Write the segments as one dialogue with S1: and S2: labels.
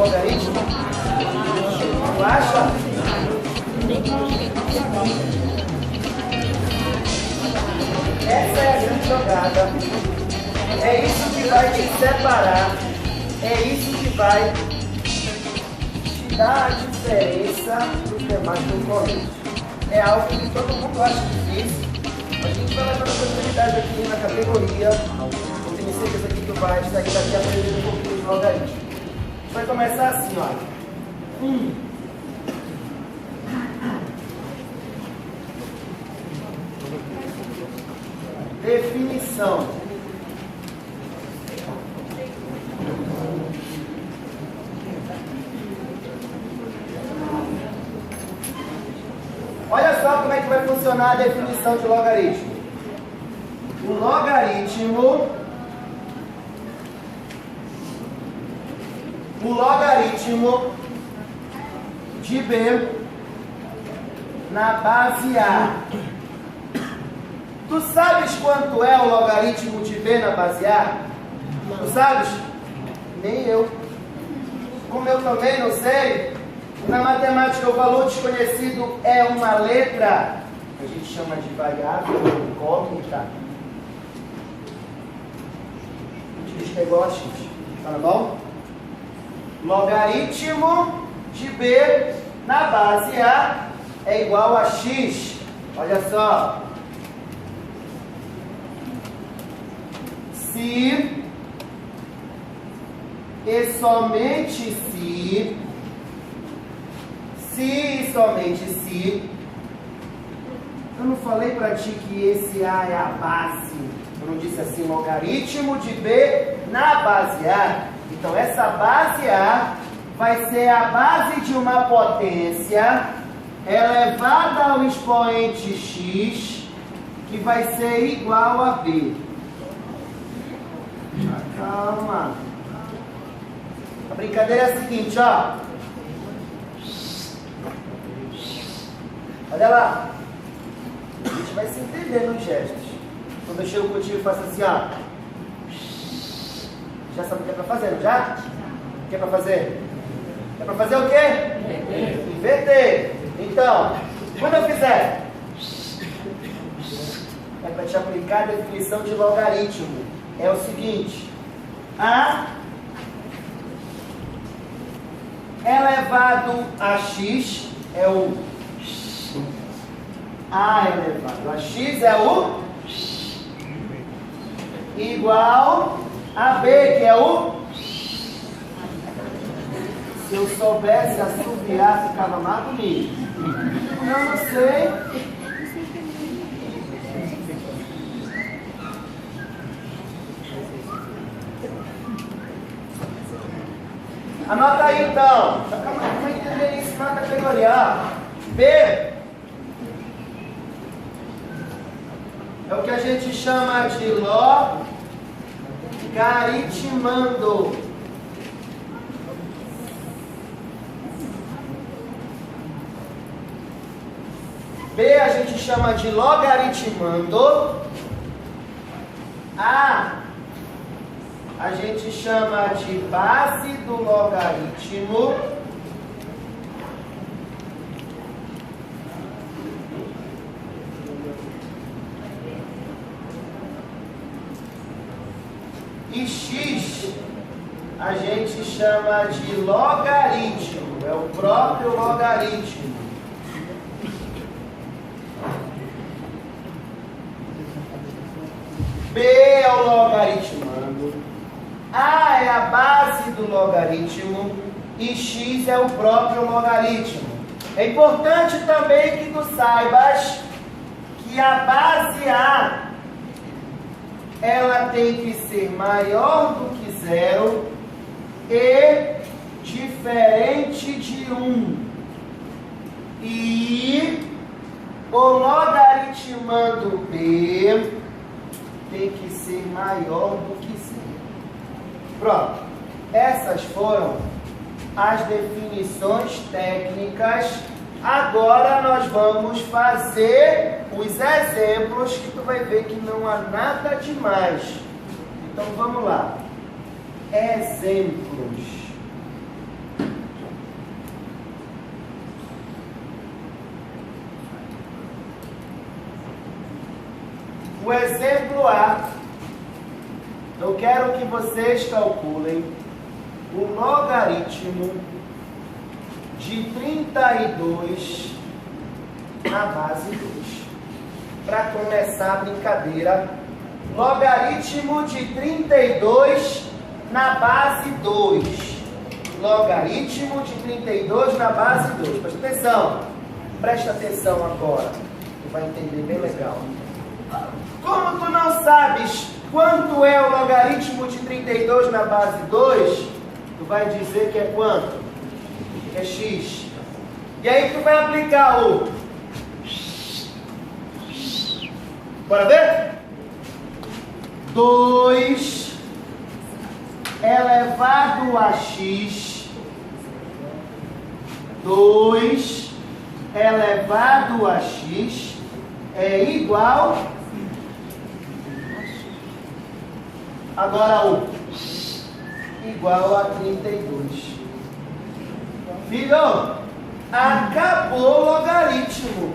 S1: logaritmo? Tu acha? Essa é a grande jogada. É isso que vai te separar. É isso que vai te dar a diferença dos demais concorrentes. É algo que todo mundo acha difícil. A gente vai levar a oportunidade aqui na categoria. Eu tenho certeza que tu vai sair daqui aprendendo um pouquinho de logaritmo. Vai começar assim, olha. Definição. Olha só como é que vai funcionar a definição de logaritmo. O logaritmo de B na base A. Tu sabes quanto é o logaritmo de B na base A? Tu sabes? Nem eu. Como eu também não sei, na matemática o valor desconhecido é uma letra, a gente chama de variável, incógnita. A gente diz que é igual a x. Tá bom? Logaritmo de B na base A é igual a x. Olha só. Se e somente se e somente se, eu não falei para ti que esse A é a base, eu não disse assim, logaritmo de B na base A. Então essa base A vai ser a base de uma potência elevada ao expoente x, que vai ser igual a B. Calma. A brincadeira é a seguinte, ó. Olha lá. A gente vai se entender nos gestos. Quando eu chego contigo e faço assim, ó. Já sabe o que é pra fazer, não já? O que é pra fazer? É pra fazer o quê? Inverter. Então, quando eu fizer, é para te aplicar a definição de logaritmo. É o seguinte. A elevado a x é o A elevado a x é o igual a B, que é o... Se eu soubesse assoviar, ficava mais bonito. Eu não sei. Anota aí então. Como entender isso na categoria A? B é o que a gente chama de logaritmando. B a gente chama de logaritmando. A gente chama de base do logaritmo. E x a gente chama de logaritmo, é o próprio logaritmo. B é o logaritmando, A é a base do logaritmo e x é o próprio logaritmo. É importante também que tu saibas que a base A ela tem que ser maior do que 0 e diferente de 1. E o logaritmando B tem que ser maior do que 0. Pronto. Essas foram as definições técnicas. Agora nós vamos fazer os exemplos que tu vai ver que não há nada demais. Então vamos lá. Exemplos. A, eu quero que vocês calculem o logaritmo de 32 na base 2. Para começar a brincadeira, logaritmo de 32 na base 2. Logaritmo de 32 na base 2. Presta atenção agora, tu vai entender bem legal. Como tu não sabes quanto é o logaritmo de 32 na base 2, tu vai dizer que é quanto? Que é x. E aí tu vai aplicar o... Bora ver? 2 elevado a x. 2 elevado a x é igual... Agora o igual a 32. Filho, acabou o logaritmo.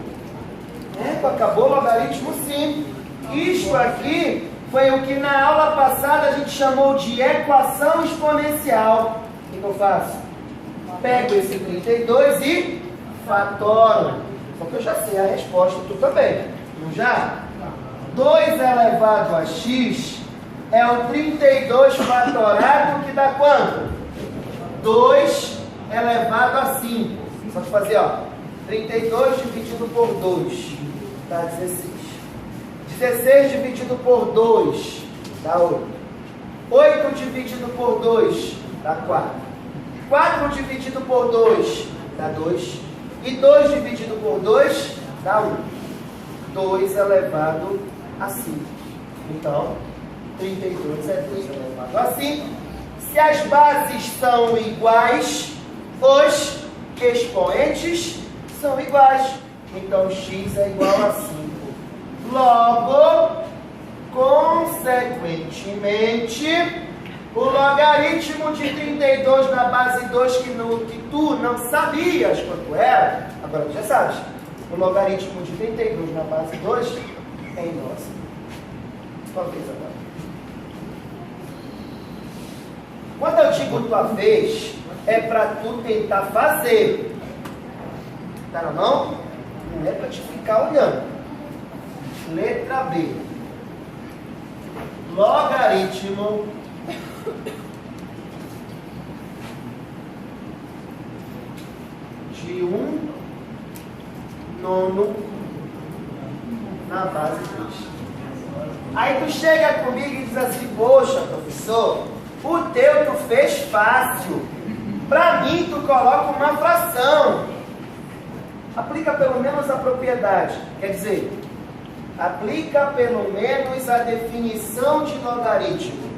S1: Acabou o logaritmo sim. Isto aqui foi o que na aula passada a gente chamou de equação exponencial. O que eu faço? Pego esse 32 e fatoro. Só que eu já sei a resposta, tu também. Não já? 2 elevado a x é o 32 fatorado, que dá quanto? 2 elevado a 5. Só que fazer, ó, 32 dividido por 2 dá 16. 16 dividido por 2 dá 8. 8 dividido por 2 dá 4. 4 dividido por 2 dá 2. E 2 dividido por 2 dá 1. 2 elevado a 5. Então, 32 é 2 elevado a 5. Se as bases são iguais, os expoentes são iguais. Então, x é igual a 5. Logo, consequentemente, o logaritmo de 32 na base 2, que tu não sabias quanto era, agora tu já sabes. O logaritmo de 32 na base 2 é igual a 5. Qual vez agora? Quando eu digo tua vez, é para tu tentar fazer. Tá na mão? Não é para te ficar olhando. Letra B. Logaritmo de 1/9 na base 2. Aí tu chega comigo e diz assim: poxa, professor, o teu tu fez fácil. Para mim tu coloca uma fração. Aplica pelo menos a propriedade. Quer dizer, aplica pelo menos a definição de logaritmo.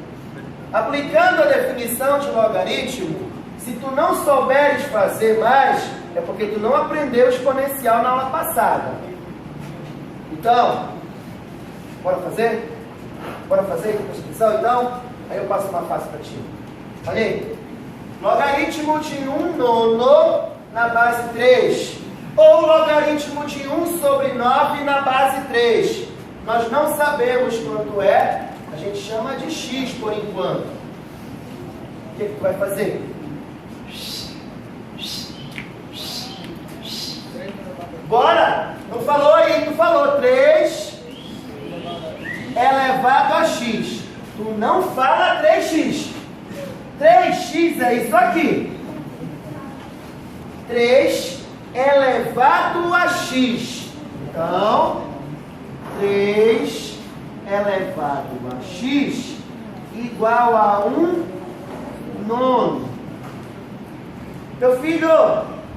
S1: Aplicando a definição de logaritmo, se tu não souberes fazer mais, é porque tu não aprendeu exponencial na aula passada. Então, bora fazer? Bora fazer a constituição então? Aí eu passo uma fácil para ti. Olha aí. Logaritmo de 1/9 na base 3. Ou logaritmo de 1/9 na base 3. Nós não sabemos quanto é, a gente chama de x por enquanto. O que tu vai fazer? Bora! Não falou aí, tu falou 3 elevado a x. Tu não fala 3x. 3x é isso aqui. 3 elevado a x. Então, 3 elevado a x igual a 1/9. Meu filho,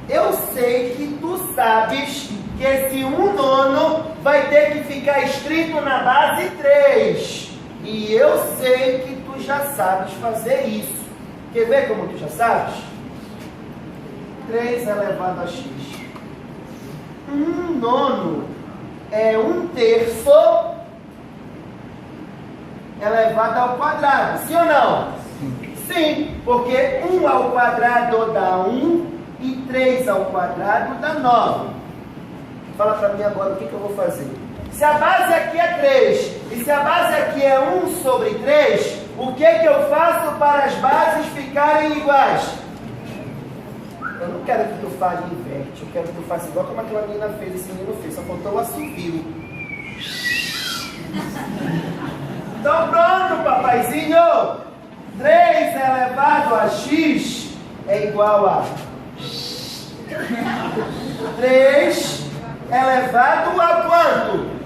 S1: eu sei que tu sabes que esse 1/9 vai ter que ficar escrito na base 3. E eu sei que tu já sabes fazer isso. Quer ver como tu já sabes? 3 elevado a x. 1/9 é 1/3 elevado ao quadrado. Sim ou não? Sim, porque 1 ao quadrado dá 1 e 3 ao quadrado dá 9. Fala para mim agora o que eu vou fazer. Se a base aqui é 3 e se a base aqui é 1 sobre 3, o que eu faço para as bases ficarem iguais? Eu não quero que tu fale inverte, eu quero que tu faça igual como aquela menina fez, esse menino fez, só faltou o assovio. Então pronto, papaizinho! 3 elevado a x é igual a 3 elevado a quanto?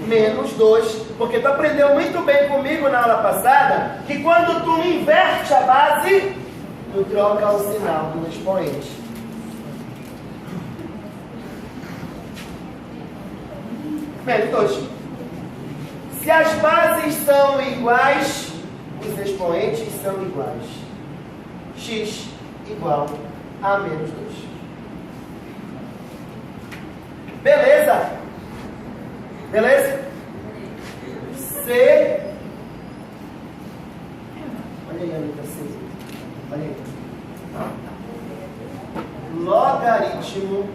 S1: Menos 2. Porque tu aprendeu muito bem comigo na aula passada que quando tu inverte a base, tu troca o sinal do expoente. Menos 2. Se as bases são iguais, os expoentes são iguais. X igual a menos 2. Beleza? Beleza? C. Olha aí a letra C. Olha aí. Logaritmo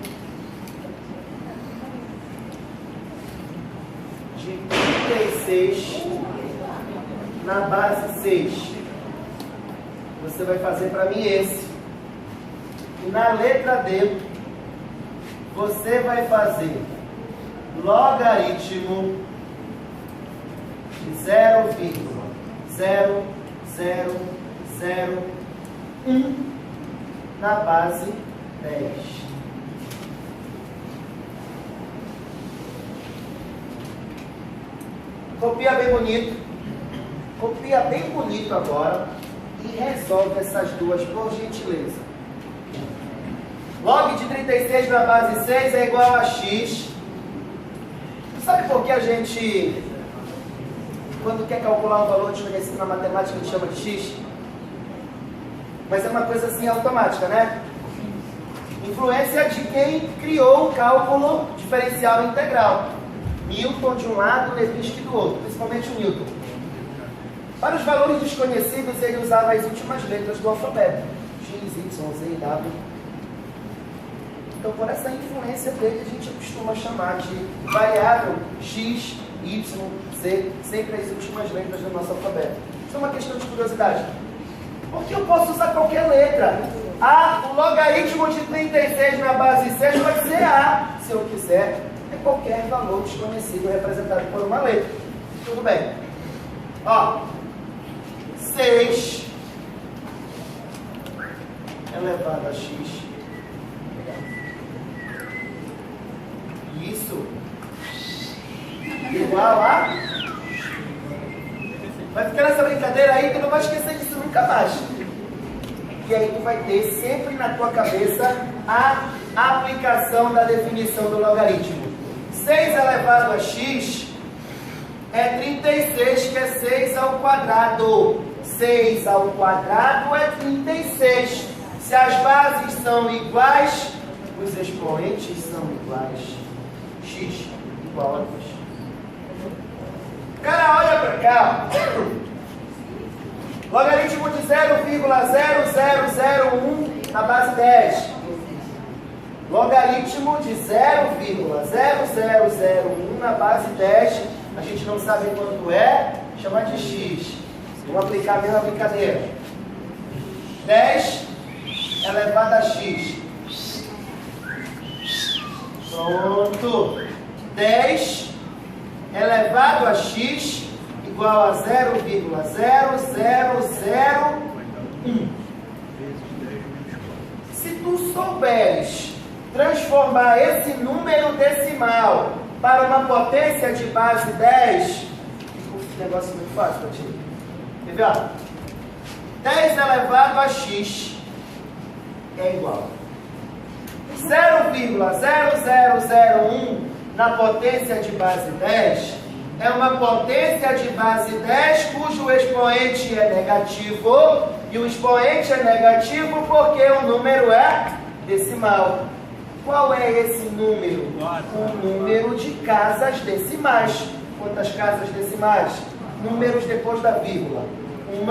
S1: de 36 na base 6. Você vai fazer para mim esse. E na letra D, você vai fazer logaritmo de 0,0001 na base 10. Copia bem bonito. Copia bem bonito agora e resolve essas duas, por gentileza. Log de 36 na base 6 é igual a x. Sabe por que a gente, quando quer calcular um valor desconhecido na matemática, a gente chama de x? Mas é uma coisa assim automática, né? Influência de quem criou o cálculo diferencial integral. Newton de um lado, Leibniz do outro, principalmente o Newton. Para os valores desconhecidos, ele usava as últimas letras do alfabeto. X, Y, Z e W. Então, por essa influência dele, a gente costuma chamar de variável X, Y, Z, sempre as últimas letras do nosso alfabeto. Isso é uma questão de curiosidade. Porque eu posso usar qualquer letra. O logaritmo de 36 na base 6 vai ser A, se eu quiser. É qualquer valor desconhecido representado por uma letra. Tudo bem. 6 elevado a x. Isso igual a... Vai ficar nessa brincadeira aí, tu não vai esquecer disso nunca mais. E aí tu vai ter sempre na tua cabeça a aplicação da definição do logaritmo. 6 elevado a x é 36, que é 6 ao quadrado. 6 ao quadrado é 36. Se as bases são iguais, os expoentes são iguais. X igual a 2. Cara, olha para cá. Logaritmo de 0,0001 na base 10. Logaritmo de 0,0001 na base 10. A gente não sabe quanto é, chama de x. Vamos aplicar a mesma brincadeira. 10 elevado a x. Pronto. 10 elevado a x igual a 0,0001. Se tu souberes transformar esse número decimal para uma potência de base 10, fica um negócio muito fácil para ti. Quer ver? 10 elevado a x é igual a 0,0001 na potência de base 10 é uma potência de base 10 cujo expoente é negativo, e o expoente é negativo porque o número é decimal. Qual é esse número? O número de casas decimais. Quantas casas decimais? Números depois da vírgula. 1,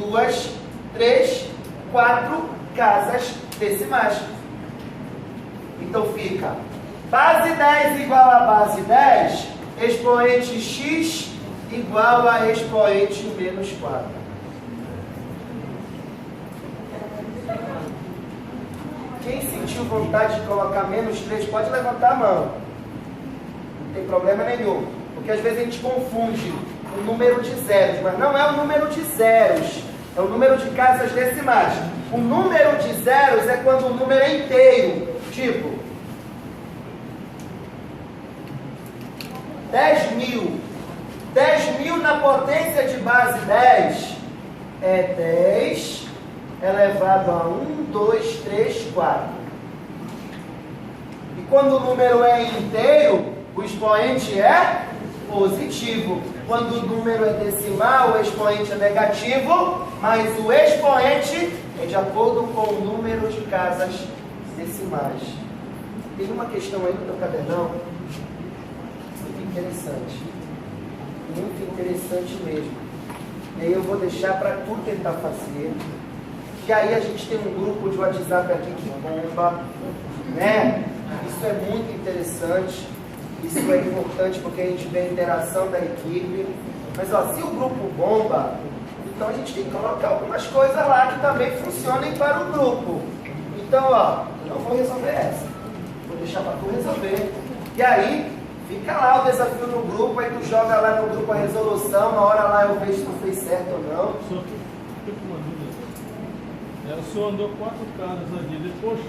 S1: 2, 3, 4 casas decimais. Então fica Base 10 igual a base 10, expoente x igual a expoente menos 4. Quem sentiu vontade de colocar menos 3, pode levantar a mão. Não tem problema nenhum. Porque às vezes a gente confunde o número de zeros, mas não é o número de zeros, é o número de casas decimais. O número de zeros é quando o número é inteiro, tipo 10.000. 10.000 na potência de base 10 é 10 elevado a 1, 2, 3, 4. E quando o número é inteiro, o expoente é positivo. Quando o número é decimal, o expoente é negativo, mas o expoente é de acordo com o número de casas decimais. Tem uma questão aí no teu cadernão muito interessante. Muito interessante mesmo. E aí eu vou deixar para tu tentar fazer. E aí a gente tem um grupo de WhatsApp aqui que bomba, né? Isso é muito interessante. Isso é importante porque a gente vê a interação da equipe. Mas ó, se o grupo bomba, então a gente tem que colocar algumas coisas lá que também funcionem para o grupo. Então ó, eu não vou resolver essa. Vou deixar para tu resolver. E aí, fica lá o desafio no grupo, aí tu joga lá no grupo a resolução, na hora lá eu vejo se tu fez certo ou não.
S2: Só que uma dúvida. O senhor andou 4 casas ali, depois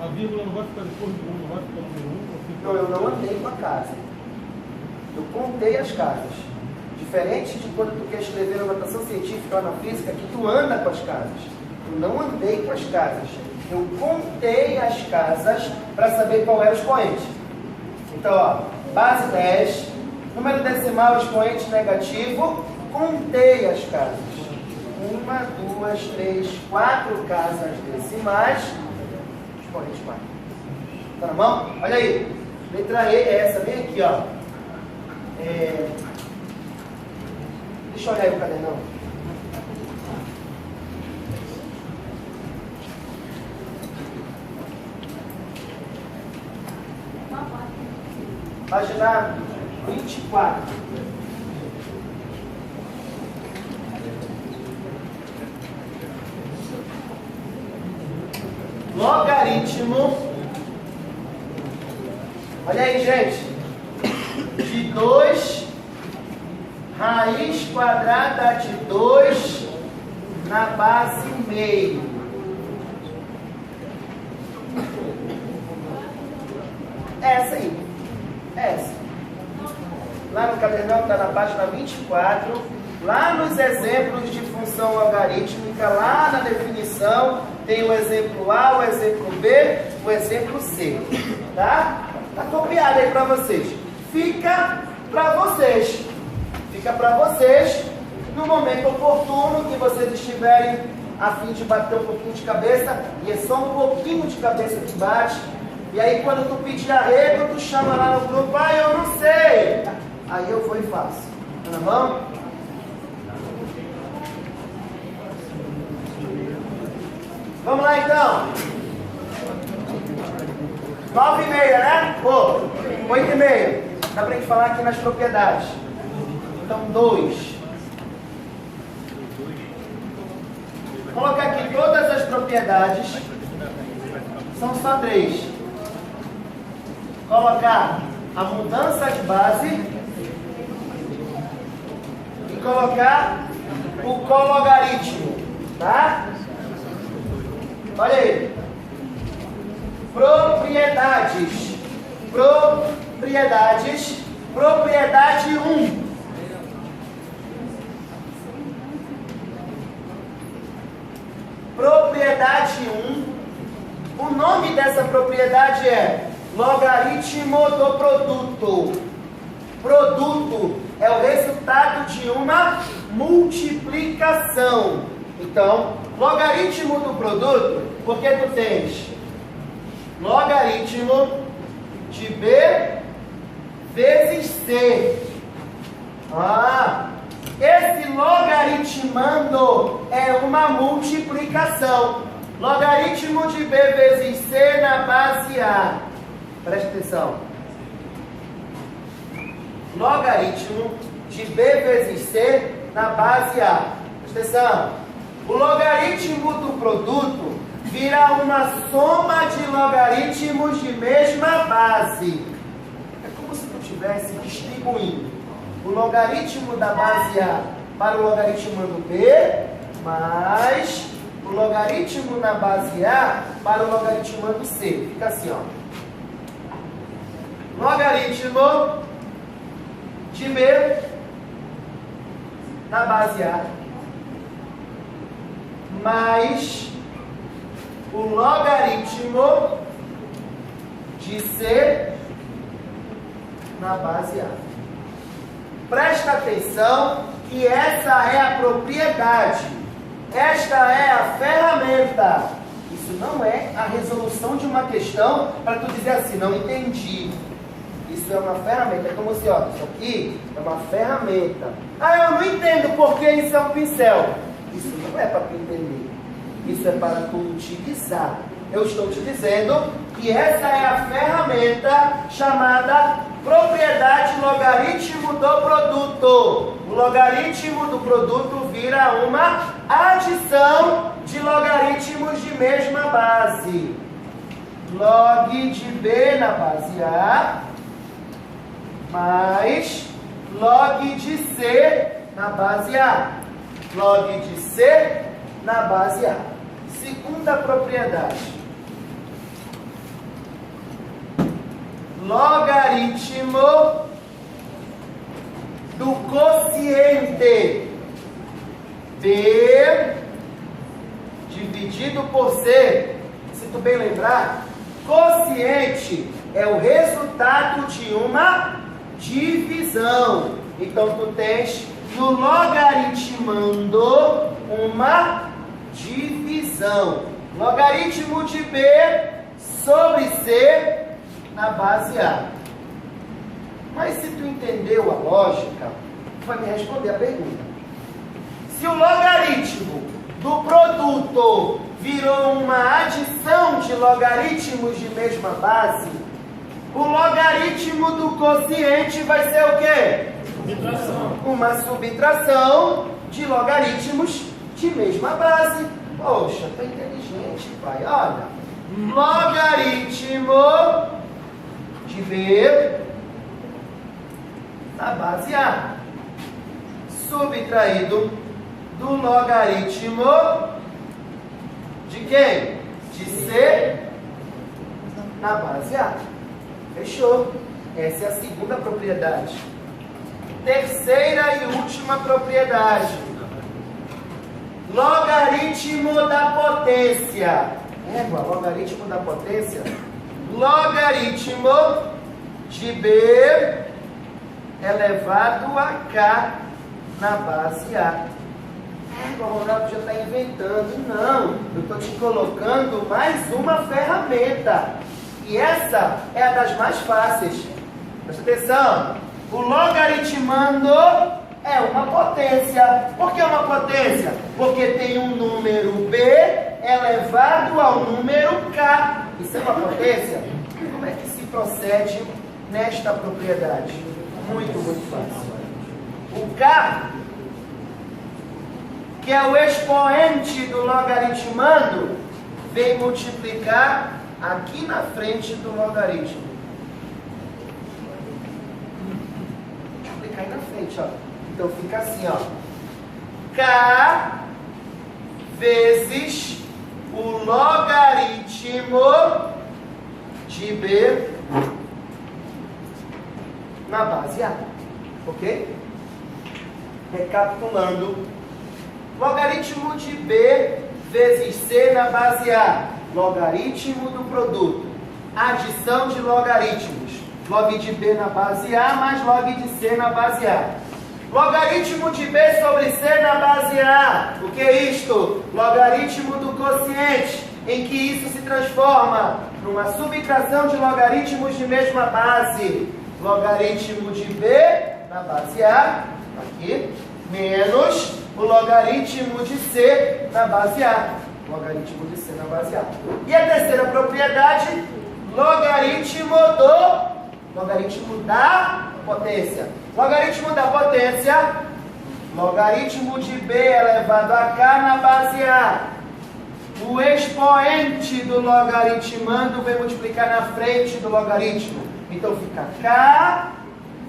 S2: a vírgula não vai ficar depois do 1, não vai ficar no número 1?
S1: Não, eu não andei com a casa. Eu contei as casas. Diferente de quando tu quer escrever na notação científica ou na física, que tu anda com as casas. Eu não andei com as casas. Eu contei as casas para saber qual era o expoente. Então, ó, base 10, número decimal, expoente negativo, contei as casas. 1, 2, 3, 4 casas decimais, expoente 4. Tá na mão? Olha aí. Letra E é essa, bem aqui, ó. Deixa eu olhar aí o cadernão. Página 24. Logaritmo. Olha aí, gente. De 2, raiz quadrada de 2 na base meio. Essa aí. Essa. Lá no cadernão está na página 24. Lá nos exemplos de função logarítmica, lá na definição, tem o exemplo A, o exemplo B, o exemplo C. Tá? Tá copiado aí para vocês. Fica para vocês. Fica para vocês no momento oportuno que vocês estiverem a fim de bater um pouquinho de cabeça. E é só um pouquinho de cabeça que bate. E aí quando tu pedir arrego, tu chama lá no grupo, eu não sei. Aí eu vou e faço. Tá na mão? Vamos lá então. 9,5, né? 8,5. Dá pra gente falar aqui nas propriedades. Então 2. Vou colocar aqui todas as propriedades. São só 3. Colocar a mudança de base e colocar o cologaritmo, tá? Olha aí. Propriedades. Propriedades. Propriedade 1. Propriedade 1. O nome dessa propriedade é logaritmo do produto. Produto é o resultado de uma multiplicação. Então, logaritmo do produto, porque tu tens logaritmo de B vezes C. Esse logaritmando é uma multiplicação. Logaritmo de B vezes C na base A. Presta atenção. Logaritmo de B vezes C na base A. Presta atenção. O logaritmo do produto vira uma soma de logaritmos de mesma base. É como se tu estivesse distribuindo o logaritmo da base A para o logaritmo do B, mais o logaritmo da base A para o logaritmo do C. Fica assim, ó. Logaritmo de B na base A mais o logaritmo de C na base A. Presta atenção que essa é a propriedade. Esta é a ferramenta. Isso não é a resolução de uma questão para tu dizer assim, não entendi. Isso é uma ferramenta. É como se, ó, isso aqui é uma ferramenta. Ah, eu não entendo porque isso é um pincel. Isso não é para tu entender. Isso é para tu utilizar. Eu estou te dizendo que essa é a ferramenta chamada propriedade logaritmo do produto. O logaritmo do produto vira uma adição de logaritmos de mesma base. Log de B na base A mais log de C na base A. Log de C na base A. Segunda propriedade. Logaritmo do quociente B dividido por C. Se tu bem lembrar, quociente é o resultado de uma divisão. Então tu tens no logaritmando uma divisão. Logaritmo de B sobre C na base A. Mas se tu entendeu a lógica, tu vai me responder a pergunta. Se o logaritmo do produto virou uma adição de logaritmos de mesma base, o logaritmo do quociente vai ser o quê?
S2: Subtração.
S1: Uma subtração de logaritmos de mesma base. Poxa, tá inteligente, pai. Olha, logaritmo de B na base A, subtraído do logaritmo de quem? De C na base A. Fechou. Essa é a segunda propriedade. Terceira e última propriedade. Logaritmo da potência. Logaritmo da potência. Logaritmo de B elevado a K na base A. O Ronaldo já está inventando. Não, eu estou te colocando mais uma ferramenta. E essa é a das mais fáceis. Presta atenção. O logaritmando é uma potência. Por que uma potência? Porque tem um número B elevado ao número K. Isso é uma potência? Como é que se procede nesta propriedade? Muito fácil. O K, que é o expoente do logaritmando, vem multiplicar aqui na frente do logaritmo. Multiplicar aí na frente, ó. Então fica assim, ó. K vezes o logaritmo de B na base A. Ok? Recapitulando. Logaritmo de B vezes C na base A. Logaritmo do produto. Adição de logaritmos. Log de B na base A mais log de C na base A. Logaritmo de B sobre C na base A. O que é isto? Logaritmo do quociente, em que isso se transforma numa subtração de logaritmos de mesma base. Logaritmo de B na base A, aqui, menos o logaritmo de C na base A. Logaritmo de C na base A. E a terceira propriedade, logaritmo da potência. Logaritmo da potência, logaritmo de b elevado a k na base A. O expoente do logaritmando vem multiplicar na frente do logaritmo. Então fica k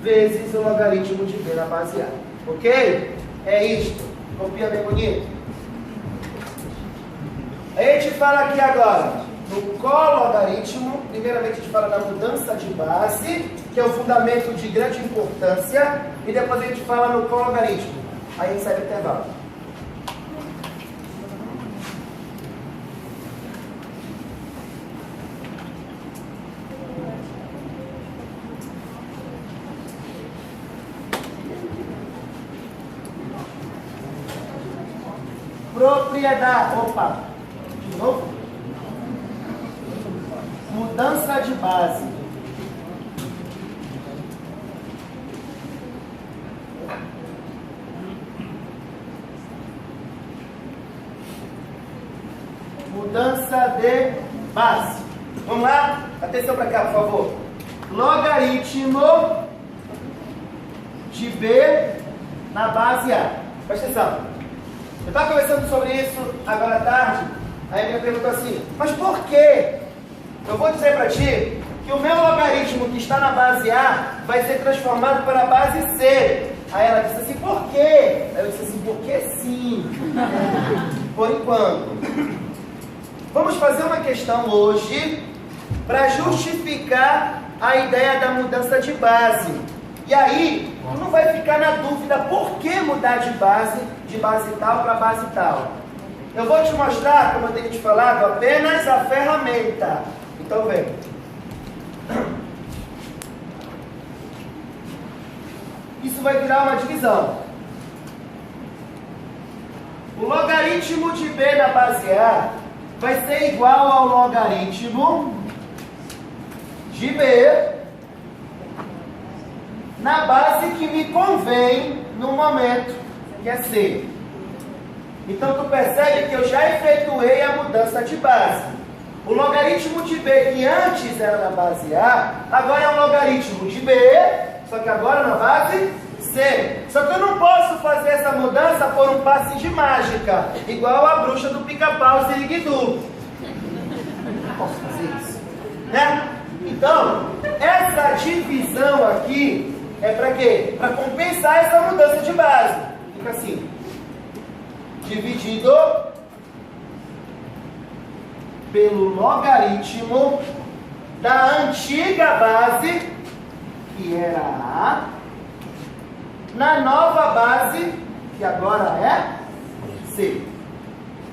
S1: vezes o logaritmo de b na base A. Ok? É isto. Copia bem bonito. A gente fala aqui agora no cologaritmo. Primeiramente a gente fala da mudança de base, que é o fundamento de grande importância. E depois a gente fala no cologaritmo. Aí a gente sai do intervalo. Propriedade. Opa! De novo? Mudança de base. Mudança de base. Vamos lá? Atenção para cá, por favor. Logaritmo de B na base A. Presta atenção. Eu estava conversando sobre isso agora à tarde. Aí ele me perguntou assim: mas por quê? Eu vou dizer para ti que o meu logaritmo que está na base A vai ser transformado para a base C. Aí ela disse assim: por quê? Aí eu disse assim: porque sim. Por enquanto. Vamos fazer uma questão hoje para justificar a ideia da mudança de base. E aí, tu não vai ficar na dúvida por que mudar de base tal para base tal. Eu vou te mostrar, como eu tenho te falado, apenas a ferramenta. Então vem. Isso vai virar uma divisão. O logaritmo de B na base A vai ser igual ao logaritmo de B na base que me convém no momento, que é C. Então tu percebe que eu já efetuei a mudança de base. O logaritmo de B, que antes era na base A, agora é um logaritmo de B, só que agora na base C. Só que eu não posso fazer essa mudança por um passe de mágica, igual a bruxa do pica-pau Ziriguidu. Não posso fazer isso, né? Então, essa divisão aqui é para quê? Para compensar essa mudança de base. Fica assim: dividido pelo logaritmo da antiga base, que era A, na nova base, que agora é C.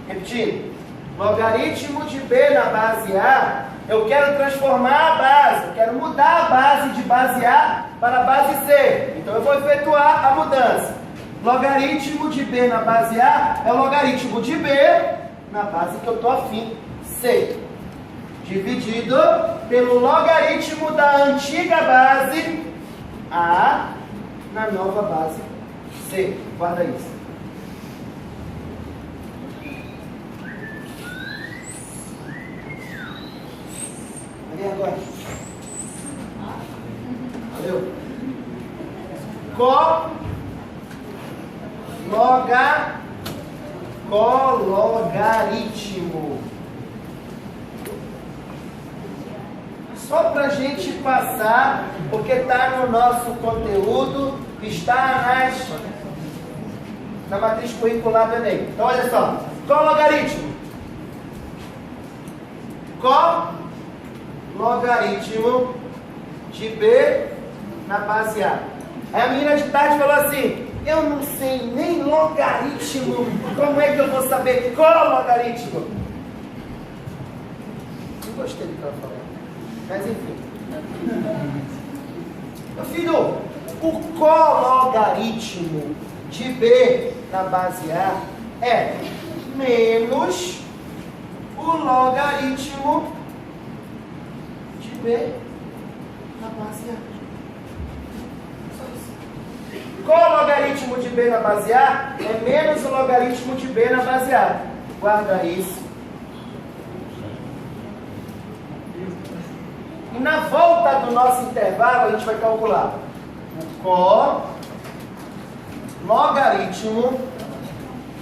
S1: Repetindo: logaritmo de B na base A, eu quero transformar a base, eu quero mudar a base de base A para a base C. Então eu vou efetuar a mudança. Logaritmo de B na base A é o logaritmo de B na base que eu estou afim, C. Dividido pelo logaritmo da antiga base A na nova base C. Guarda isso. Vem agora. Valeu. Cologaritmo. Só para a gente passar, porque está no nosso conteúdo, está na matriz curricular do Enem. Então olha só, cologaritmo. Logaritmo de B na base A. Aí a menina de tarde falou assim: eu não sei nem logaritmo, como é que eu vou saber cologaritmo? Não gostei do que ela falou, mas enfim. Meu filho, o cologaritmo de B na base A é menos o logaritmo de B na base A. Só isso. Cologaritmo de B na base A é menos o logaritmo de B na base A. Guarda isso. E na volta do nosso intervalo, a gente vai calcular o logaritmo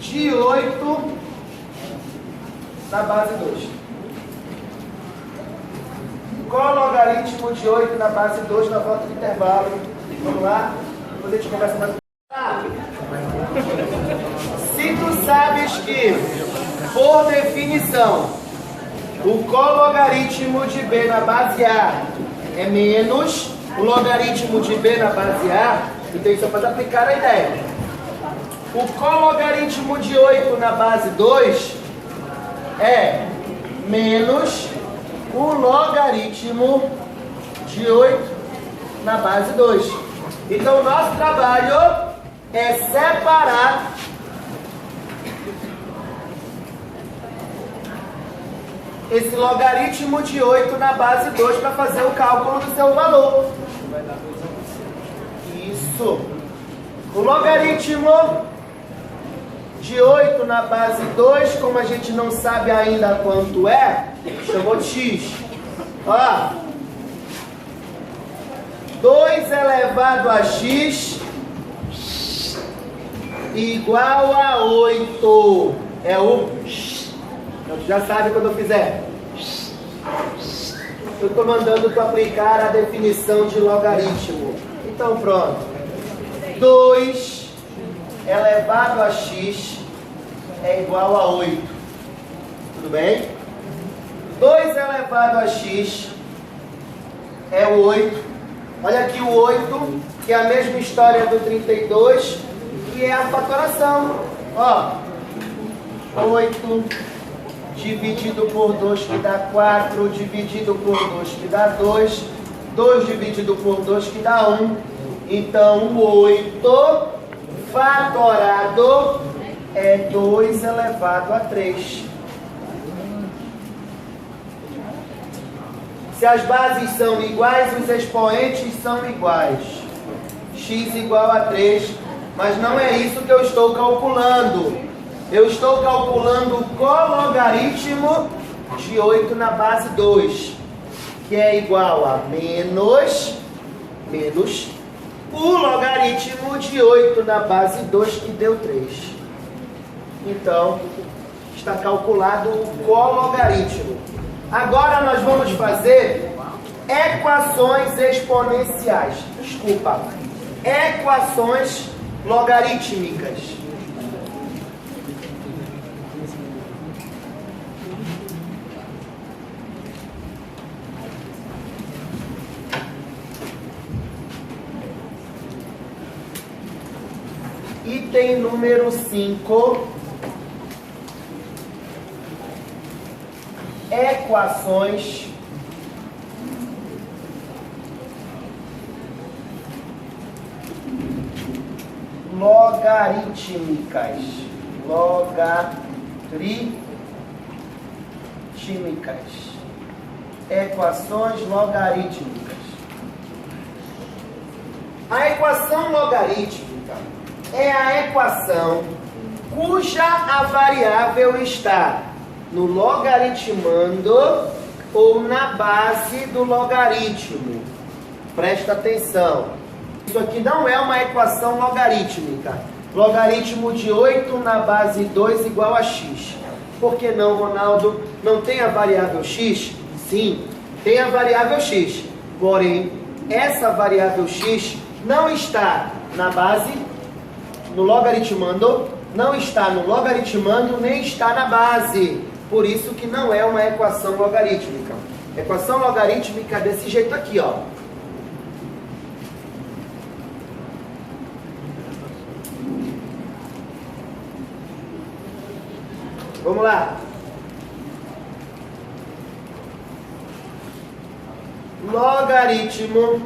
S1: de 8 na base 2. Logaritmo de 8 na base 2 na volta do intervalo. Vamos lá? Depois a gente conversa mais. Se tu sabes que, por definição, o cologaritmo de B na base A é menos o logaritmo de B na base A, então isso é para aplicar a ideia. O cologaritmo de 8 na base 2 é menos o logaritmo de 8 na base 2. Então, o nosso trabalho é separar esse logaritmo de 8 na base 2 para fazer o cálculo do seu valor. Isso. O logaritmo de 8 na base 2, como a gente não sabe ainda quanto é, chamou de x. Ó, 2 elevado a x igual a 8. É o x. Então, já sabe quando eu fizer. Eu estou mandando tu aplicar a definição de logaritmo. Então, pronto. 2 elevado a x é igual a 8. Tudo bem? 2 elevado a x é o 8. Olha aqui o 8, que é a mesma história do 32, que é a fatoração. Ó, 8 dividido por 2 que dá 4, dividido por 2 que dá 2, 2 dividido por 2 que dá 1. Então, o 8 fatorado é 2 elevado a 3. Se as bases são iguais, os expoentes são iguais. X igual a 3, mas não é isso que eu estou calculando. Eu estou calculando o cologaritmo de 8 na base 2, que é igual a menos o logaritmo de 8 na base 2, que deu 3. Então, está calculado o cologaritmo. Agora nós vamos fazer equações exponenciais. Desculpa. Equações logarítmicas. Item número 5. Equações logarítmicas. Equações logarítmicas. A equação logarítmica é a equação cuja a variável está no logaritmando ou na base do logaritmo. Presta atenção. Isso aqui não é uma equação logarítmica. Logaritmo de 8 na base 2 igual a x. Por que não, Ronaldo? Não tem a variável x? Sim, tem a variável x. Porém, essa variável x não está na base, no logaritmando, não está no logaritmando, nem está na base. Por isso que não é uma equação logarítmica. Equação logarítmica é desse jeito aqui, ó. Vamos lá. Logaritmo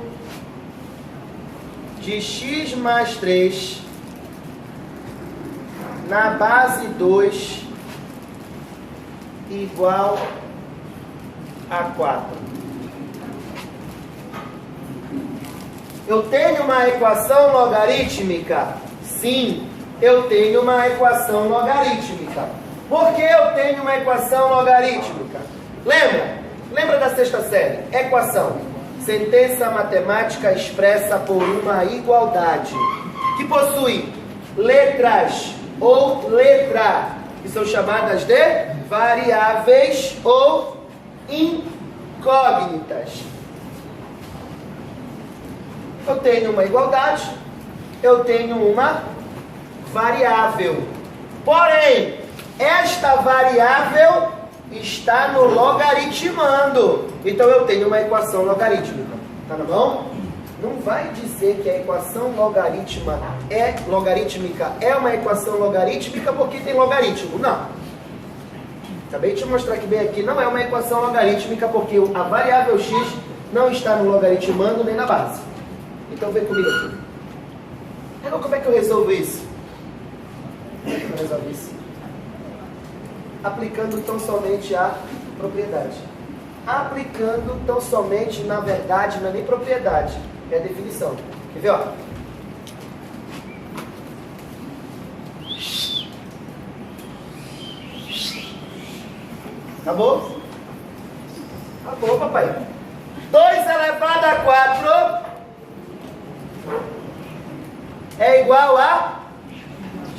S1: de x mais 3 na base 2 igual a 4. Eu tenho uma equação logarítmica? Sim, eu tenho uma equação logarítmica. Por que eu tenho uma equação logarítmica? Lembra? Lembra da sexta série? Equação. Sentença matemática expressa por uma igualdade, que possui letras ou letra, que são chamadas de variáveis ou incógnitas. Eu tenho uma igualdade, eu tenho uma variável. Porém, esta variável está no logaritmando. Então eu tenho uma equação logarítmica. Tá na mão? Não vai dizer que a equação logarítmica é uma equação logarítmica porque tem logaritmo. Não. Acabei de te mostrar que bem aqui não é uma equação logarítmica porque a variável x não está no logaritmando nem na base. Então vem comigo aqui. Então, como é que eu resolvo isso? Como é que eu resolvo isso? Aplicando tão somente a propriedade. Aplicando tão somente, na verdade, não é nem propriedade, é a definição. Quer ver, ó? Acabou? Acabou, papai. 2 elevado a 4 é igual a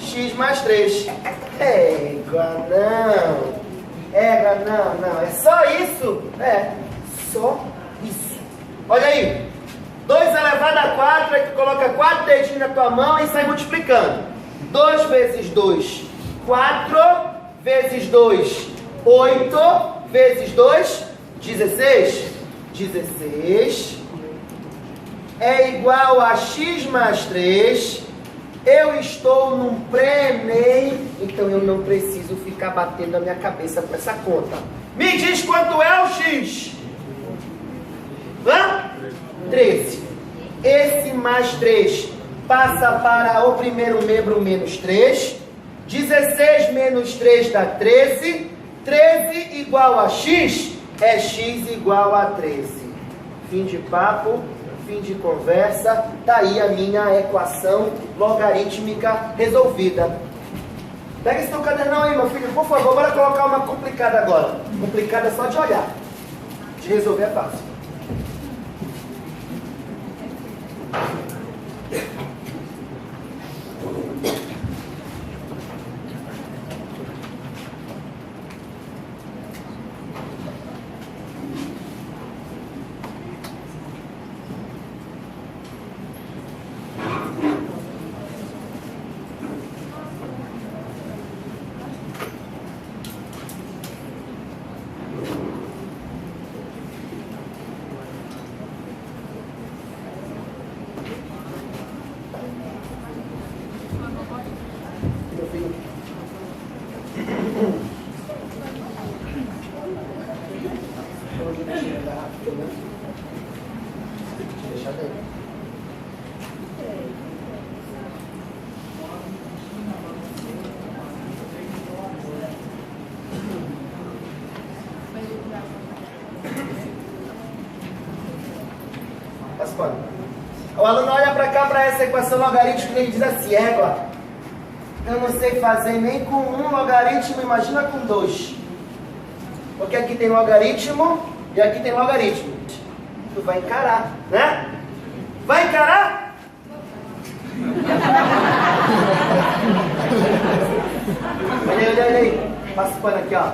S1: x mais 3. Égua, não. Égua, não. É só isso? É, só isso. Olha aí. 2 elevado a 4 é que coloca 4 dedinhos na tua mão e sai multiplicando. 2 vezes 2, 4 vezes 2, 8 vezes 2, 16. 16 é igual a x mais 3. Eu estou num pré-ENEM, então eu não preciso ficar batendo a minha cabeça com essa conta. Me diz quanto é o x? 13. Esse mais 3 passa para o primeiro membro menos 3. 16 menos 3 dá 13. 13 igual a x é x igual a 13. Fim de papo. Fim de conversa, tá aí a minha equação logarítmica resolvida. Pega esse teu cadernão aí, meu filho, por favor, bora colocar uma complicada agora. Complicada só de olhar. De resolver é fácil. O aluno olha para cá, para essa equação logarítmica e ele diz assim: égua, eu não sei fazer nem com um logaritmo, imagina com 2. Porque aqui tem logaritmo e aqui tem logaritmo. Tu vai encarar, né? Vai encarar? Olha aí. Passa o pano aqui, ó.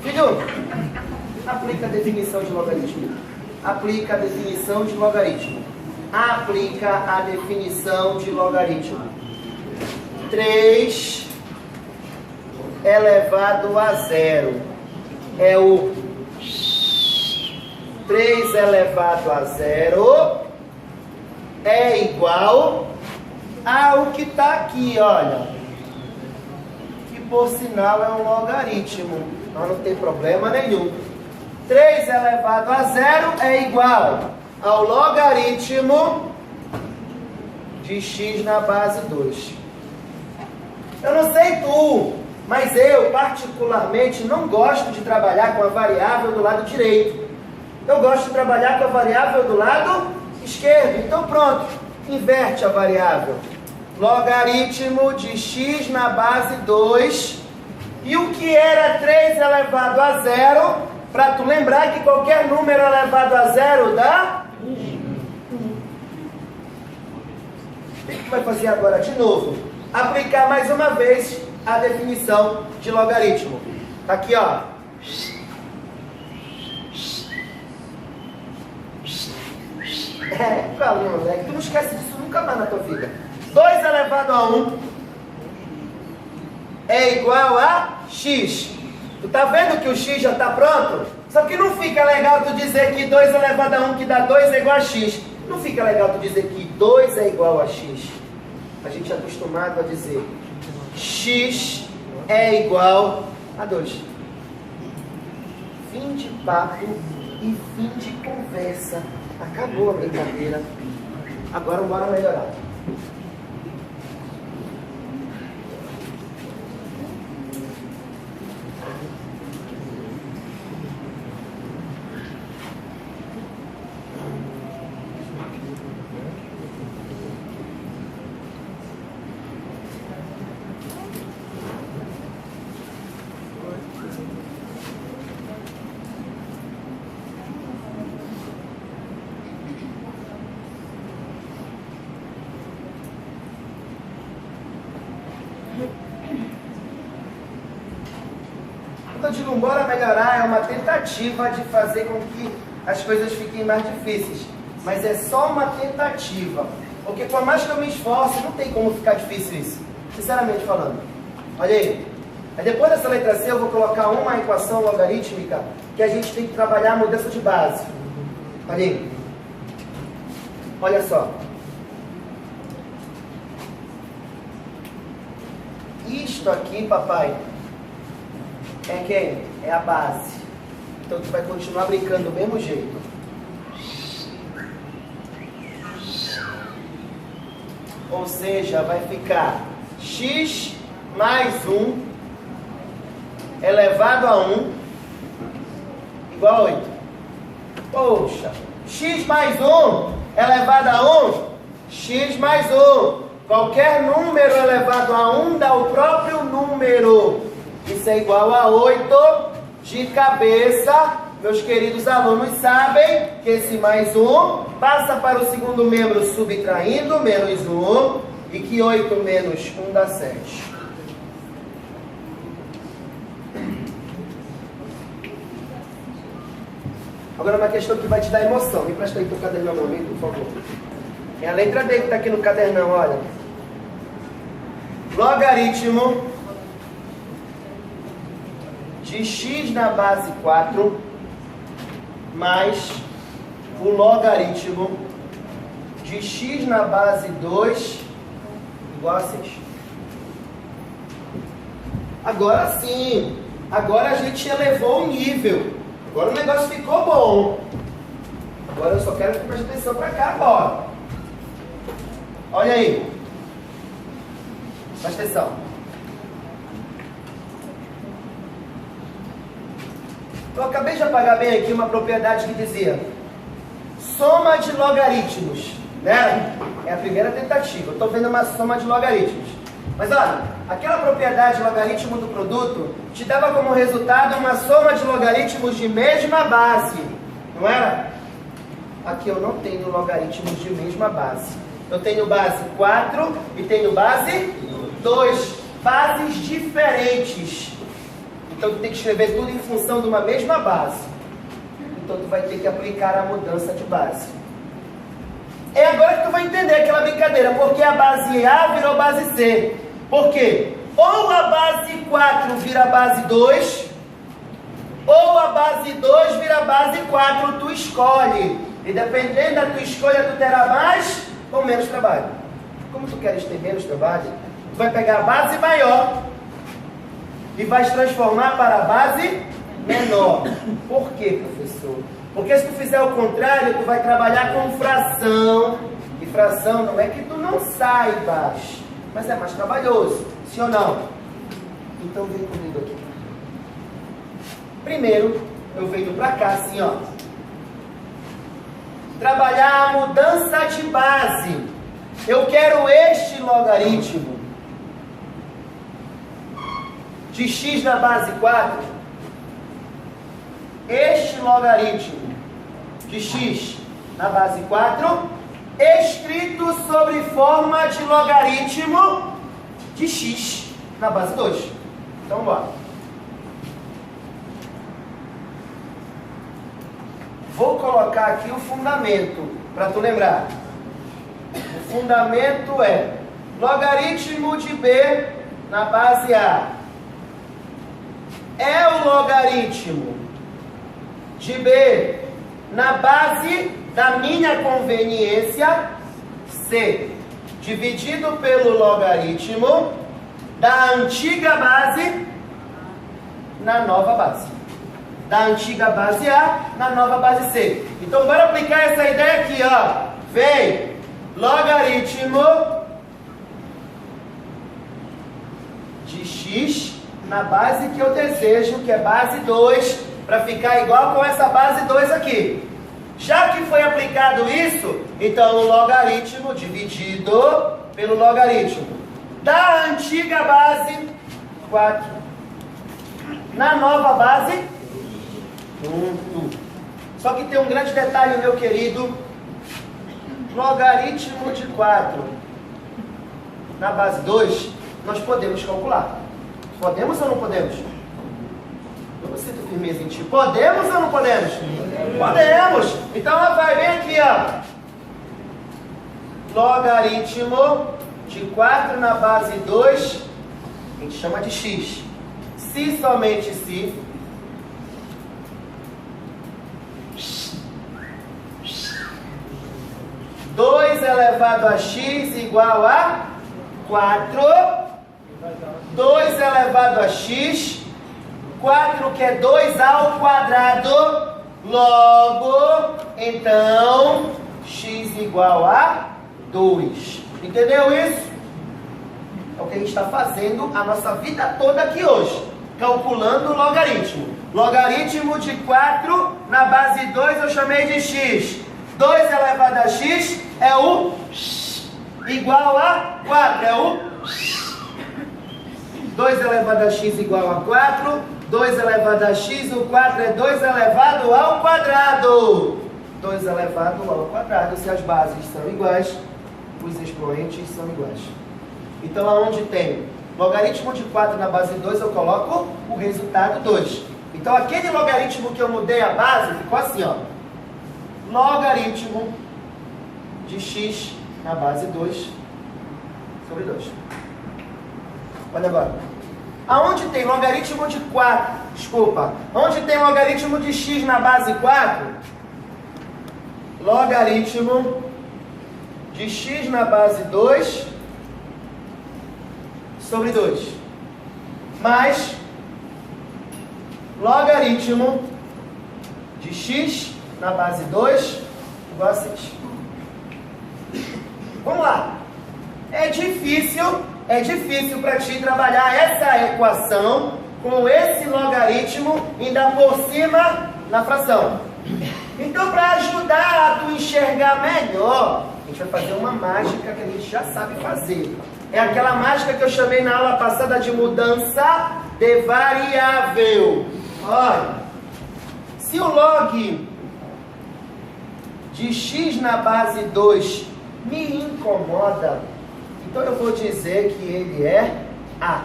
S1: Filho, aplica a definição de logaritmo. Aplica a definição de logaritmo. Aplica a definição de logaritmo. 3 elevado a 0 é o 3 elevado a 0 é igual ao que está aqui, olha. Que por sinal é um logaritmo. Então não tem problema nenhum. 3 elevado a 0 é igual ao logaritmo de x na base 2. Eu não sei tu, mas eu particularmente não gosto de trabalhar com a variável do lado direito. Eu gosto de trabalhar com a variável do lado esquerdo. Então pronto, inverte a variável. Logaritmo de x na base 2. E o que era 3 elevado a 0 Para tu lembrar que qualquer número elevado a zero dá 1. O que tu vai fazer agora? De novo, aplicar mais uma vez a definição de logaritmo. Tá aqui, ó. Calma, moleque. Tu não esquece disso nunca mais na tua vida. 2 elevado a 1 é igual a x. Tu tá vendo que o x já está pronto? Só que não fica legal tu dizer que 2 elevado a 1 que dá 2 é igual a x. Não fica legal tu dizer que 2 é igual a x. A gente é acostumado a dizer x é igual a 2. Fim de papo e fim de conversa. Acabou a brincadeira. Agora bora melhorar. Quando eu digo bora melhorar, é uma tentativa de fazer com que as coisas fiquem mais difíceis. Mas é só uma tentativa. Porque por mais que eu me esforce, não tem como ficar difícil isso. Sinceramente falando. Olha aí. Aí depois dessa letra C eu vou colocar uma equação logarítmica que a gente tem que trabalhar a mudança de base. Olha aí. Olha só. Isto aqui, papai, é quem? É a base. Então tu vai continuar brincando do mesmo jeito. Ou seja, vai ficar x mais 1 elevado a 1 igual a 8. Poxa, x mais 1 elevado a 1, x mais 1. Qualquer número elevado a 1 dá o próprio número. Isso é igual a 8 de cabeça. Meus queridos alunos sabem que esse mais 1 passa para o segundo membro subtraindo, menos 1, e que 8 menos 1 dá 7. Agora uma questão que vai te dar emoção. Me presta aí teu cadernão, meu amigo, por favor. É a letra D que está aqui no cadernão, olha. Logaritmo de x na base 4 mais o logaritmo de x na base 2 igual a 6. Agora sim, agora a gente elevou o nível. Agora o negócio ficou bom. Agora eu só quero que preste atenção para cá agora. Olha aí. Presta atenção. Eu acabei de apagar bem aqui uma propriedade que dizia soma de logaritmos, né? É a primeira tentativa. Eu estou vendo uma soma de logaritmos. Mas olha, aquela propriedade logaritmo do produto te dava como resultado uma soma de logaritmos de mesma base, não era? Aqui eu não tenho logaritmos de mesma base. Eu tenho base 4 e tenho base 2. Bases diferentes. Então tu tem que escrever tudo em função de uma mesma base. Então tu vai ter que aplicar a mudança de base. É agora que tu vai entender aquela brincadeira. Porque a base A virou base C. Por quê? Ou a base 4 vira base 2, ou a base 2 vira base 4. Tu escolhe. E dependendo da tua escolha, tu terá mais ou menos trabalho. Como tu queres ter menos trabalho, tu vai pegar a base maior e vai transformar para a base menor. Por quê, professor? Porque se tu fizer o contrário, tu vai trabalhar com fração. E fração não é que tu não saibas, mas é mais trabalhoso, sim ou não? Então vem comigo aqui. Primeiro, eu venho para cá assim, ó. Trabalhar a mudança de base. Eu quero este logaritmo de x na base 4. logaritmo de x na base 4, escrito sobre forma de logaritmo de x na base 2. Então, bora. Vou colocar aqui o fundamento, para tu lembrar. O fundamento é logaritmo de b na base A. É o logaritmo de b na base da minha conveniência, C, dividido pelo logaritmo da antiga base na nova base. Da antiga base A na nova base C. Então, bora aplicar essa ideia aqui, ó. Vem logaritmo de x na base que eu desejo, que é base 2, para ficar igual com essa base 2 aqui. Já que foi aplicado isso, então o logaritmo dividido pelo logaritmo da antiga base 4 na nova base 1. Só que tem um grande detalhe, meu querido. Logaritmo de 4 na base 2, nós podemos calcular. Podemos ou não podemos? Eu não sinto firmeza em ti. Podemos ou não podemos? Podemos. Então, vai bem aqui, ó. Logaritmo de 4 na base 2, a gente chama de x. Se somente se 2 elevado a x igual a 4. 2 elevado a x, 4 que é 2 ao quadrado, logo, então, x igual a 2. Entendeu isso? É o que a gente está fazendo a nossa vida toda aqui hoje, calculando o logaritmo. Logaritmo de 4 na base 2 eu chamei de x. 2 elevado a x é o x igual a 4, é o 2 elevado a x igual a 4, 2 elevado a x, o 4 é 2 elevado ao quadrado. 2 elevado ao quadrado, se as bases são iguais, os expoentes são iguais. Então, aonde tem logaritmo de 4 na base 2, eu coloco o resultado 2. Então, aquele logaritmo que eu mudei a base, ficou assim, ó. Logaritmo de x na base 2 sobre 2. Olha agora. Aonde tem logaritmo de 4, onde tem logaritmo de x na base 4, logaritmo de x na base 2 sobre 2, mais logaritmo de x na base 2 igual a 6. Vamos lá. É difícil para ti trabalhar essa equação com esse logaritmo ainda por cima na fração. Então, para ajudar a tu enxergar melhor, a gente vai fazer uma mágica que a gente já sabe fazer. É aquela mágica que eu chamei na aula passada de mudança de variável. Olha, se o log de x na base 2 me incomoda, então eu vou dizer que ele é A.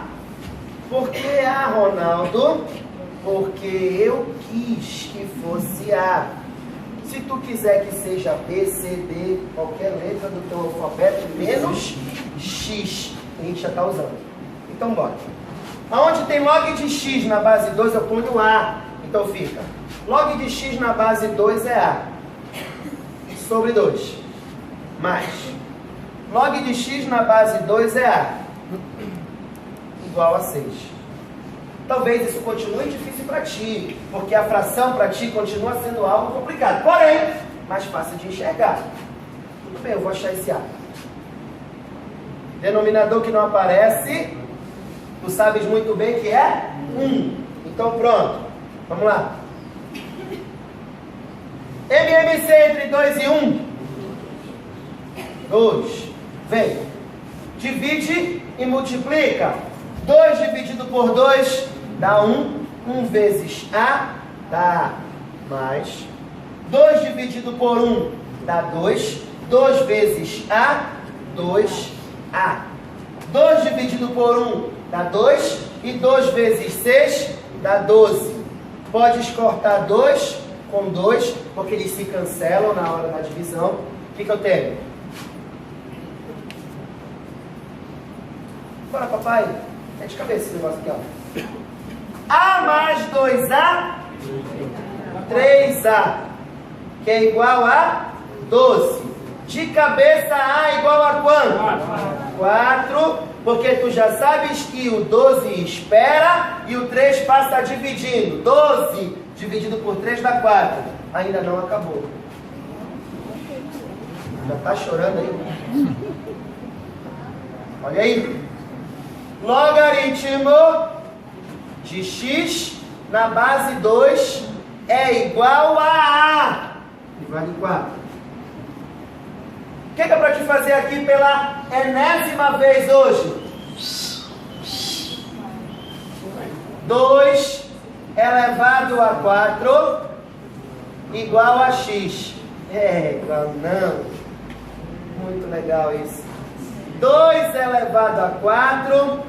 S1: Por que A, Ronaldo? Porque eu quis que fosse A. Se tu quiser que seja B, C, D, qualquer letra do teu alfabeto, menos X, a gente já está usando. Então, bora. Aonde tem log de X na base 2, eu ponho A. Então fica, log de X na base 2 é A. Sobre 2. Mais, log de X na base 2 é A. Igual a 6. Talvez isso continue difícil para ti, porque a fração para ti continua sendo algo complicado. Porém, mais fácil de enxergar. Tudo bem, eu vou achar esse A. Denominador que não aparece, tu sabes muito bem que é 1. Então pronto, vamos lá. MMC entre 2 e 1. 2. Vem. Divide e multiplica. 2 dividido por 2 dá 1. 1 vezes A dá mais 2 dividido por 1 dá 2. 2 vezes A, 2A. 2 dividido por 1 dá 2. E 2 vezes 6 dá 12. Podes cortar 2 com 2, porque eles se cancelam na hora da divisão. O que eu tenho? Bora, papai. É de cabeça esse negócio aqui, ó. A mais 2A, 3A, que é igual a 12. De cabeça, A é igual a quanto? 4, porque tu já sabes que o 12 espera e o 3 passa dividindo. 12 dividido por 3 dá 4. Ainda não acabou. Já está chorando aí? Olha aí. Logaritmo de x na base 2 é igual a A. E vale 4. O que é para te fazer aqui pela enésima vez hoje? 2 elevado a 4 igual a x. É igual não. Muito legal isso. 2 elevado a 4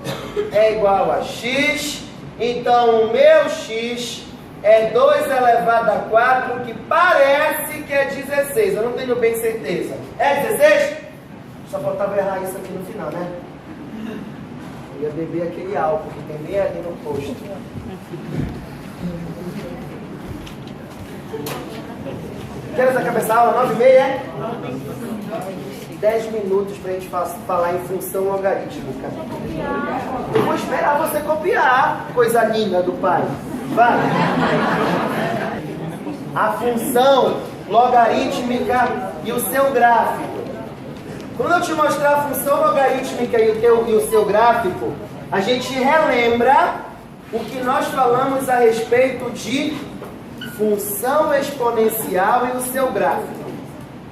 S1: é igual a x. Então o meu x é 2 elevado a 4, que parece que é 16. Eu não tenho bem certeza. É 16? Só faltava errar isso aqui no final, né? Eu ia beber aquele álcool que tem bem ali no posto. Queres acabar essa aula? 9h30, é? 10 minutos para a gente falar em função logarítmica. Eu vou esperar você copiar, coisa linda do pai. Vai. A função logarítmica e o seu gráfico. Quando eu te mostrar a função logarítmica e o seu gráfico, a gente relembra o que nós falamos a respeito de função exponencial e o seu gráfico.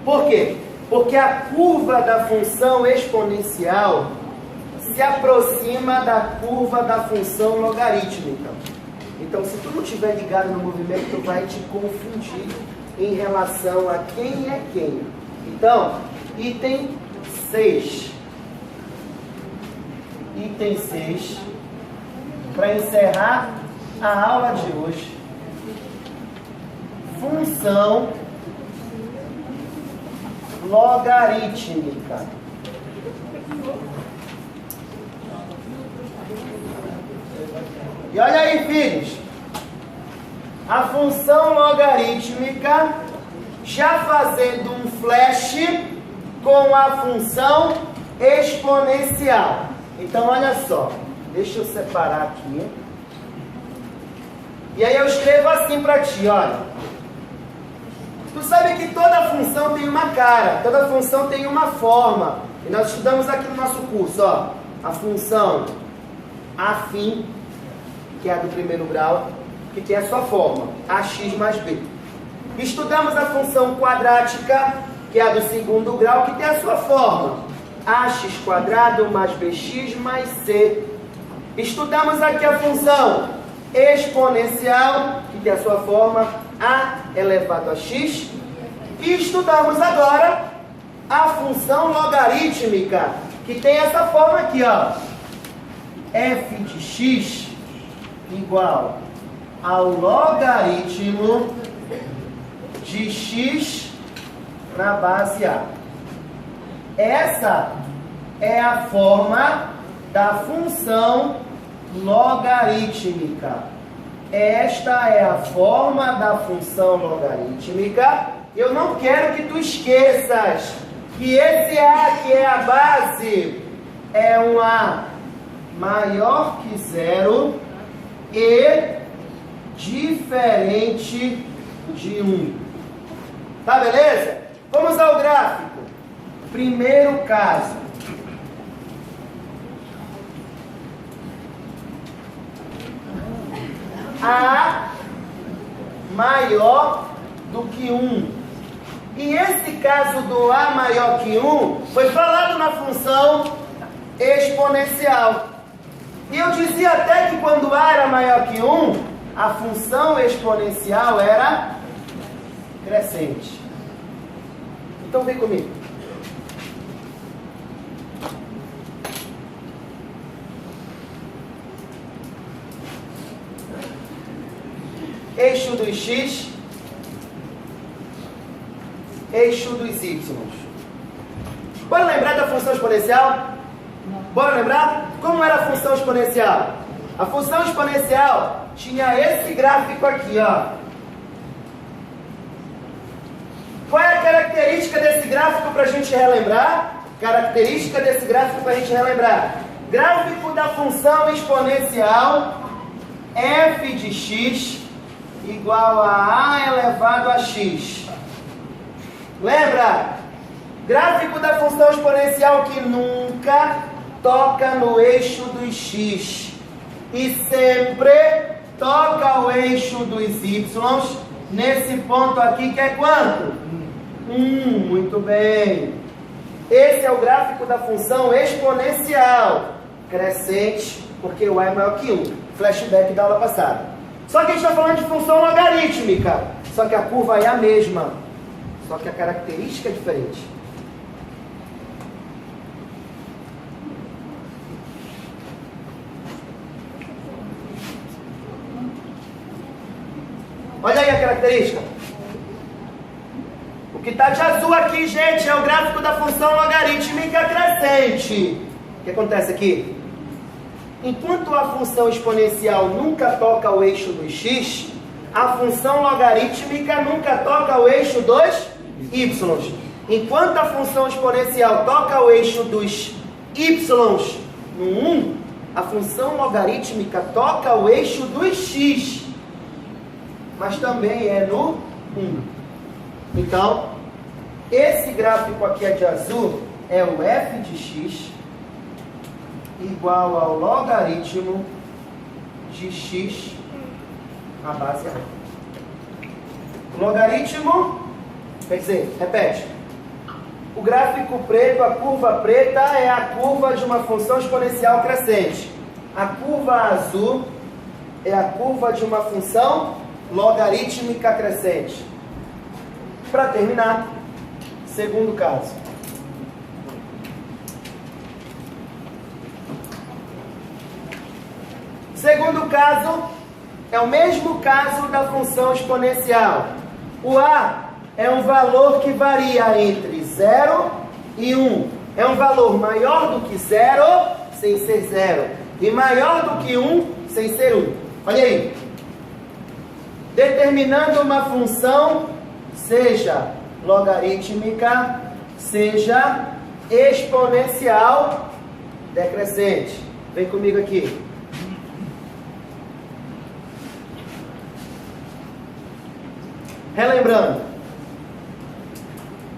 S1: Por quê? Porque a curva da função exponencial se aproxima da curva da função logarítmica. Então, se tu não estiver ligado no movimento, tu vai te confundir em relação a quem é quem. Então, item 6. Item 6. Para encerrar a aula de hoje. Função logarítmica. E olha aí, filhos, a função logarítmica já fazendo um flash com a função exponencial. Então, olha só, deixa eu separar aqui. E aí eu escrevo assim para ti, olha. Tu sabe que toda função tem uma cara, toda função tem uma forma. E nós estudamos aqui no nosso curso, ó, a função afim, que é a do primeiro grau, que tem a sua forma, ax mais b. Estudamos a função quadrática, que é a do segundo grau, que tem a sua forma, ax quadrado mais bx mais c. Estudamos aqui a função exponencial, que tem a sua forma, a elevado a x. E estudamos agora a função logarítmica, que tem essa forma aqui, ó, f de x igual ao logaritmo de x na base A. Essa é a forma da função logarítmica. Esta é a forma da função logarítmica. Eu não quero que tu esqueças que esse A, que é a base, é um A maior que zero e diferente de 1. Tá, beleza? Vamos ao gráfico. Primeiro caso. A maior do que 1. E esse caso do A maior que 1 foi falado na função exponencial. E eu dizia até que quando A era maior que 1, a função exponencial era crescente. Então vem comigo. Eixo dos x, eixo dos y. Bora lembrar da função exponencial? Bora lembrar? Como era a função exponencial? A função exponencial tinha esse gráfico aqui, ó. Qual é a característica desse gráfico para a gente relembrar? Característica desse gráfico para a gente relembrar. Gráfico da função exponencial f de x igual a a elevado a x. Lembra? Gráfico da função exponencial que nunca toca no eixo dos x e sempre toca o eixo dos y nesse ponto aqui que é quanto? 1, muito bem. Esse é o gráfico da função exponencial crescente, porque o a é maior que 1. Flashback da aula passada. Só que a gente está falando de função logarítmica. Só que a curva é a mesma. Só que a característica é diferente. Olha aí a característica. O que está de azul aqui, gente, é o gráfico da função logarítmica crescente. O que acontece aqui? Enquanto a função exponencial nunca toca o eixo dos x, a função logarítmica nunca toca o eixo dos y. Enquanto a função exponencial toca o eixo dos y no 1, a função logarítmica toca o eixo dos x, mas também é no 1. Então, esse gráfico aqui é de azul, é o f de x igual ao logaritmo de x na base A. Logaritmo, quer dizer, repete. O gráfico preto, a curva preta é a curva de uma função exponencial crescente. A curva azul é a curva de uma função logarítmica crescente. Para terminar, segundo caso. Segundo caso, é o mesmo caso da função exponencial. O a é um valor que varia entre 0 e 1. É um valor maior do que 0, sem ser 0. E maior do que 1, sem ser 1. Olha aí. Determinando uma função, seja logarítmica, seja exponencial decrescente. Vem comigo aqui.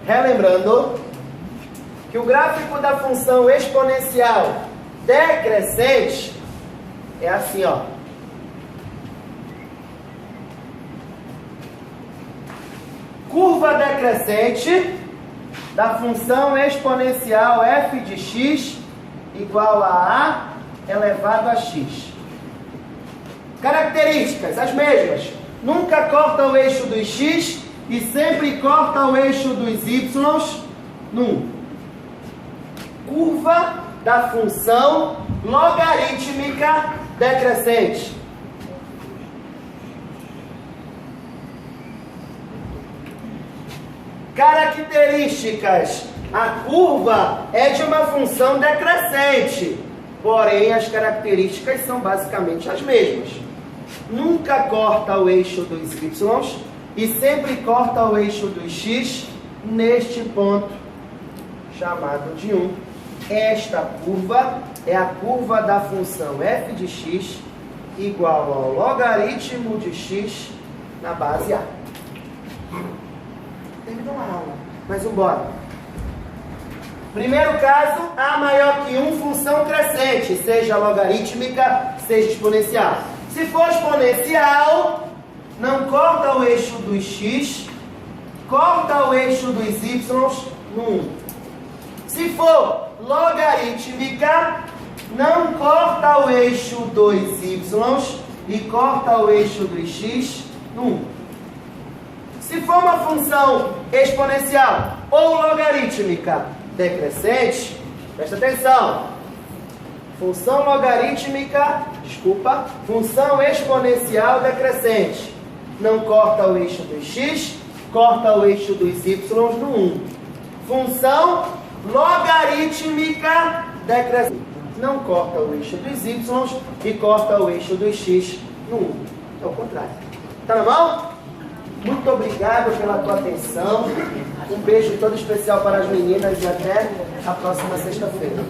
S1: Relembrando que o gráfico da função exponencial decrescente é assim, ó. Curva decrescente da função exponencial f de x igual a elevado a x. Características, as mesmas. Nunca corta o eixo dos x e sempre corta o eixo dos y no 1. Curva da função logarítmica decrescente. Características. A curva é de uma função decrescente, porém as características são basicamente as mesmas. Nunca corta o eixo dos y e sempre corta o eixo dos x neste ponto chamado de 1. Esta curva é a curva da função f de x igual ao logaritmo de x na base A. Terminou a aula, mas vambora. Primeiro caso, A maior que 1, função crescente, seja logarítmica, seja exponencial. Se for exponencial, não corta o eixo dos x, corta o eixo dos y no 1. Se for logarítmica, não corta o eixo dos y e corta o eixo dos x no 1. Se for uma função exponencial ou logarítmica decrescente, presta atenção. Função exponencial decrescente. Não corta o eixo dos x, corta o eixo dos y no 1. Função logarítmica decrescente. Não corta o eixo dos y e corta o eixo dos x no 1. É o contrário. Tá na mão? Muito obrigado pela tua atenção. Um beijo todo especial para as meninas e até a próxima sexta-feira.